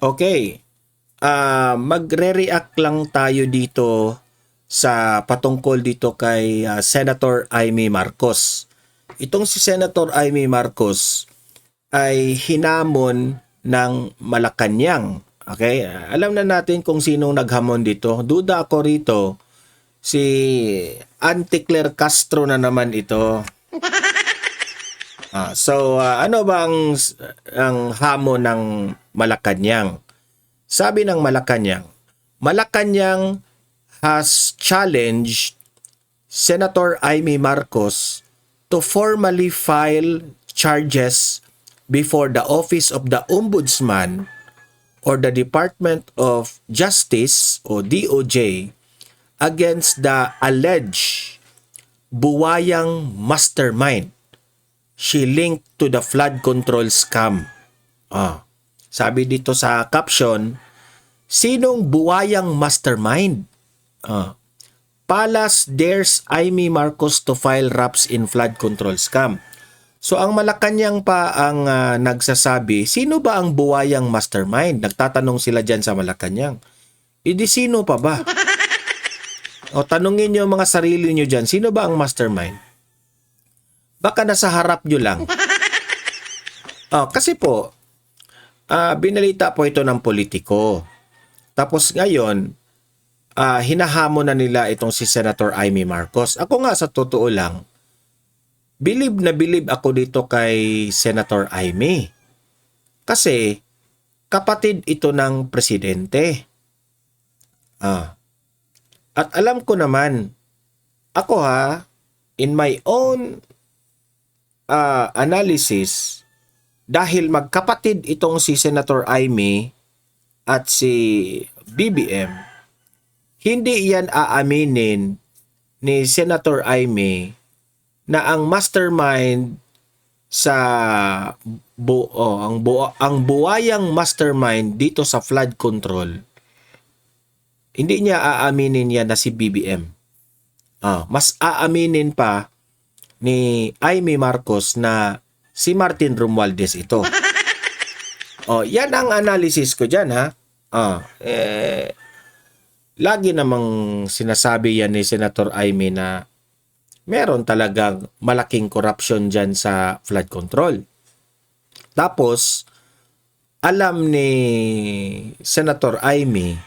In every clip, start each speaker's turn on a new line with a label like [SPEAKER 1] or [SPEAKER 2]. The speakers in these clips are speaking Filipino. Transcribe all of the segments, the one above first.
[SPEAKER 1] Okay. Magre-react lang tayo dito sa patungkol dito kay Senator Amy Marcos. Itong si Senator Amy Marcos ay hinamon ng Malacanang. Okay? Alam na natin kung sinong naghamon dito. Duda ako rito, si Auntie Claire Castro na naman ito. Ano ba ang hamon ng Malacanang? Sabi ng Malacanang, Malacanang has challenged Senator Amy Marcos to formally file charges before the Office of the Ombudsman or the Department of Justice o DOJ against the alleged buwayang mastermind she linked to the flood control scam. Sabi dito sa caption, sinong buwayang mastermind? Palas dares Amy Marcos to file raps in flood control scam. So ang Malacanang pa ang nagsasabi, sino ba ang buwayang mastermind? Nagtatanong sila dyan sa Malacanang. Idi sino pa ba? O tanungin nyo mga sarili nyo dyan, sino ba ang mastermind? Baka nasa harap nyo lang. Kasi po, binalita po ito ng politiko. Tapos ngayon, hinahamon na nila itong si Senator Amy Marcos. Ako nga sa totoo lang, bilib na bilib ako dito kay Senator Amy. Kasi kapatid ito ng presidente. At alam ko naman, ako in my own analysis, dahil magkapatid itong si Senator Amy at si BBM, hindi yan aaminin ni Senator Amy na ang mastermind sa ang buwayang mastermind dito sa flood control, hindi niya aaminin yan na si BBM. Mas aaminin pa ni Amy Marcos na si Martin Romualdez ito. Yan ang analysis ko dyan lagi namang sinasabi yan ni Senator Amy na meron talagang malaking corruption dyan sa flood control. Tapos, alam ni Senator Amy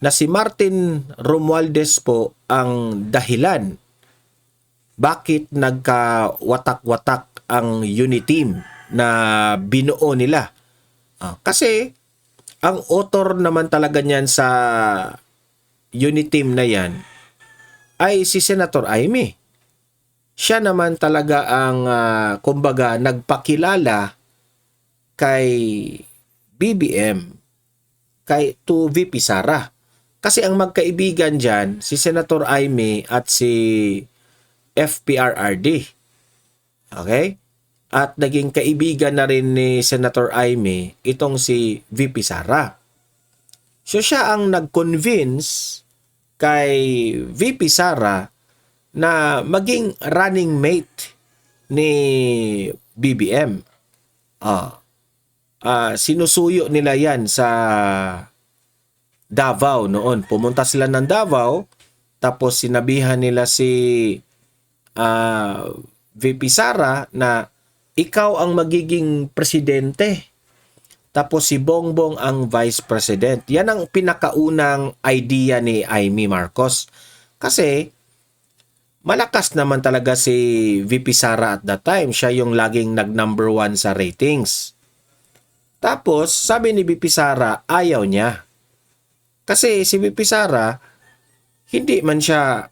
[SPEAKER 1] na si Martin Romualdez po ang dahilan bakit nagka-watak-watak ang unit team na binuo nila. Kasi ang author naman talaga niyan sa unit team na yan ay si Senator Amy. Siya naman talaga ang kumbaga nagpakilala kay BBM, kay to VP Sara. Kasi ang magkaibigan dyan, si Senator Amy at si FPRRD. Okay? At naging kaibigan na rin ni Senator Amy itong si VP Sara. So siya ang nag-convince kay VP Sara na maging running mate ni BBM. Sinusuyo nila yan sa Davao noon. Pumunta sila ng Davao, tapos sinabihan nila si VP Sara na ikaw ang magiging presidente. Tapos si Bongbong ang vice president. Yan ang pinakaunang idea ni Amy Marcos. Kasi malakas naman talaga si VP Sara at that time. Siya yung laging nag-number 1 sa ratings. Tapos sabi ni VP Sara, ayaw niya. Kasi si VP Sara, hindi man siya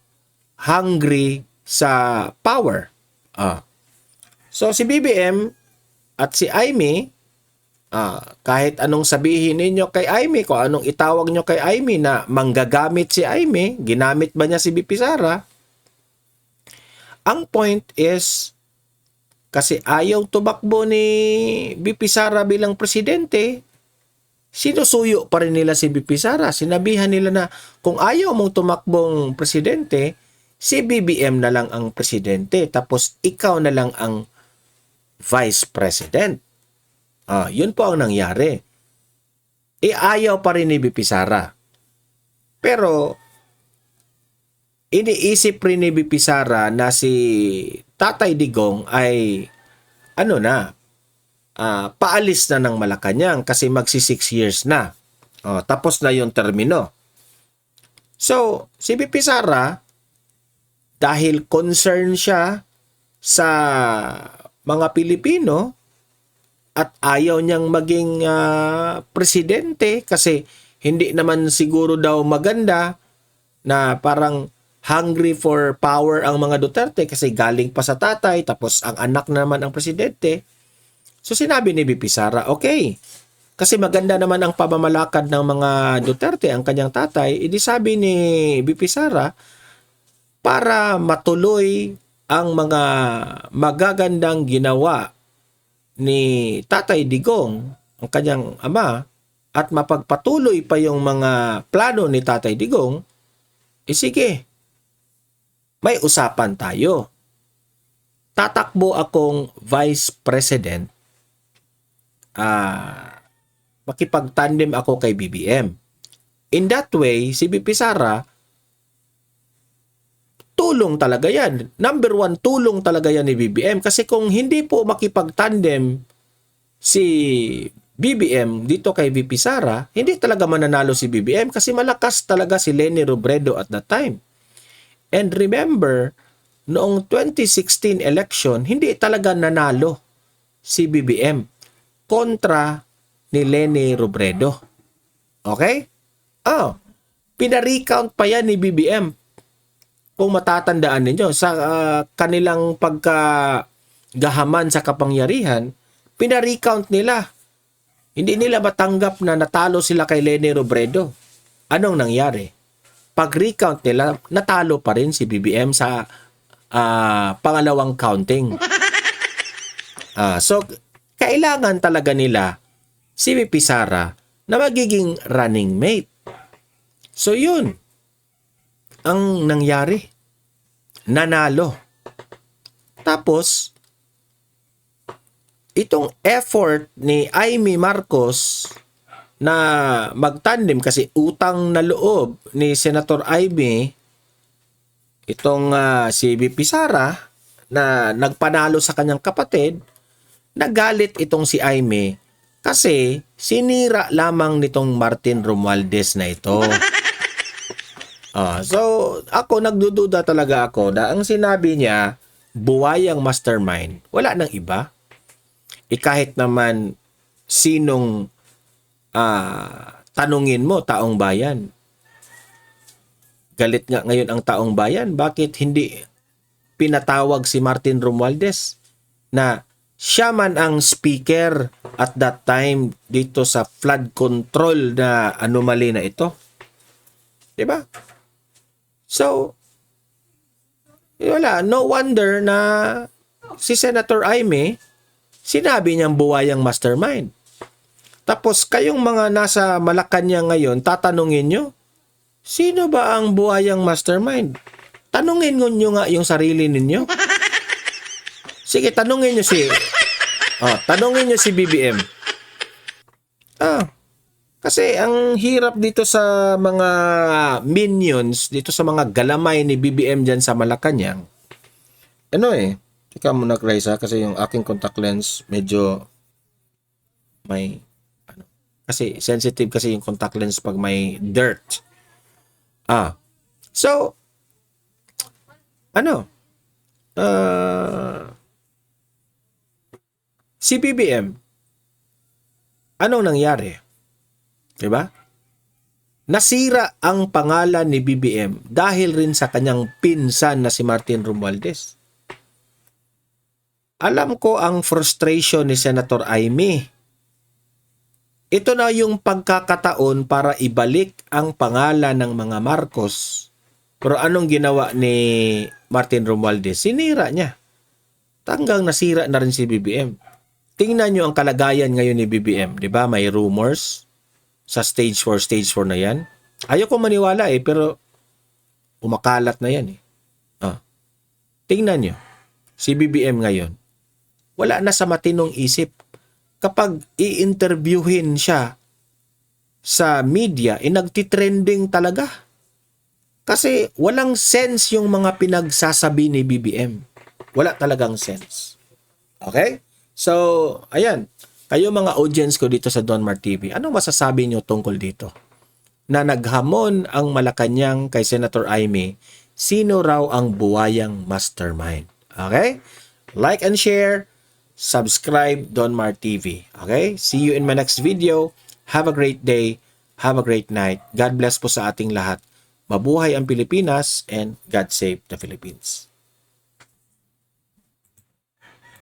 [SPEAKER 1] hungry sa power. So si BBM at si Amy, kahit anong sabihin ninyo kay Amy, kung anong itawag nyo kay Amy na manggagamit si Amy, ginamit ba niya si VP Sara? Ang point is, kasi ayaw tumakbo ni VP Sara bilang presidente, sinusuyo pa rin nila si VP Sara. Sinabihan nila na kung ayaw mong tumakbong presidente, si BBM na lang ang presidente, tapos ikaw na lang ang vice president. Yun po ang nangyari. ayaw pa rin ni BP Sara. Pero, iniisip rin ni BP Sara na si Tatay Digong ay, paalis na ng Malacanang kasi magsi 6 years na. Tapos na yung termino. So, si BP Sara, dahil concern siya sa mga Pilipino at ayaw niyang maging presidente kasi hindi naman siguro daw maganda na parang hungry for power ang mga Duterte kasi galing pa sa tatay tapos ang anak naman ang presidente. So sinabi ni BP Sara, okay, kasi maganda naman ang pamamalakad ng mga Duterte, ang kanyang tatay, edi sabi ni BP Sara, para matuloy ang mga magagandang ginawa ni Tatay Digong, ang kanyang ama, at mapagpatuloy pa yung mga plano ni Tatay Digong, sige, may usapan tayo. Tatakbo akong Vice President, makipag-tandem ako kay BBM. In that way, si BP Sara, tulong talaga yan. Number 1, tulong talaga yan ni BBM. Kasi kung hindi po makipag-tandem si BBM dito kay BP Sara, hindi talaga mananalo si BBM kasi malakas talaga si Leni Robredo at that time. And remember, noong 2016 election, hindi talaga nanalo si BBM kontra ni Leni Robredo. Okay? Pina-recount pa yan ni BBM. Kung matatandaan ninyo, sa kanilang pagkagahaman sa kapangyarihan, pina-recount nila. Hindi nila matanggap na natalo sila kay Leni Robredo. Anong nangyari? Pag-recount nila, natalo pa rin si BBM sa pangalawang counting. So, kailangan talaga nila si BP Sara na magiging running mate. So, yun ang nangyari. Nanalo. Tapos, itong effort ni Amy Marcos na magtandem kasi utang na loob ni Senator Amy itong si BP Sara na nagpanalo sa kanyang kapatid, nagalit itong si Amy kasi sinira lamang nitong Martin Romualdez na ito. So, ako nagdududa talaga ako na ang sinabi niya, buwayang mastermind, wala nang iba. Kahit naman sinong tanungin mo, taong bayan. Galit nga ngayon ang taong bayan, bakit hindi pinatawag si Martin Romualdez na siya man ang speaker at that time dito sa flood control na anomaly na ito. Diba? So, wala. No wonder na si Senator Amy, sinabi niyang buwayang mastermind. Tapos kayong mga nasa Malacanang ngayon, tatanungin nyo, sino ba ang buwayang mastermind? Tanungin nyo nga yung sarili ninyo. Sige, tanungin nyo si BBM. Kasi ang hirap dito sa mga minions, dito sa mga galamay ni BBM dyan sa Malacanang. Teka muna, Grace, kasi yung aking contact lens medyo may kasi sensitive kasi yung contact lens pag may dirt. So si BBM, anong nangyari? Diba? Nasira ang pangalan ni BBM dahil rin sa kanyang pinsan na si Martin Romualdez. Alam ko ang frustration ni Senator Amy. Ito na yung pagkakataon para ibalik ang pangalan ng mga Marcos. Pero anong ginawa ni Martin Romualdez? Sinira niya. Tanggang nasira na rin si BBM. Tingnan nyo ang kalagayan ngayon ni BBM. Diba? May rumors sa stage 4 na yan. Ayoko maniwala pero umakalat na yan Tingnan nyo. Si BBM ngayon. Wala na sa matinong isip. Kapag i-interviewin siya sa media, nagtitrending talaga. Kasi walang sense yung mga pinagsasabi ni BBM. Wala talagang sense. Okay? So, ayan. Kayo mga audience ko dito sa Donmar TV, anong masasabi nyo tungkol dito? Na naghamon ang Malacanang kay Senator Amy, sino raw ang buwayang mastermind? Okay? Like and share, subscribe Donmar TV. Okay? See you in my next video. Have a great day. Have a great night. God bless po sa ating lahat. Mabuhay ang Pilipinas and God save the Philippines.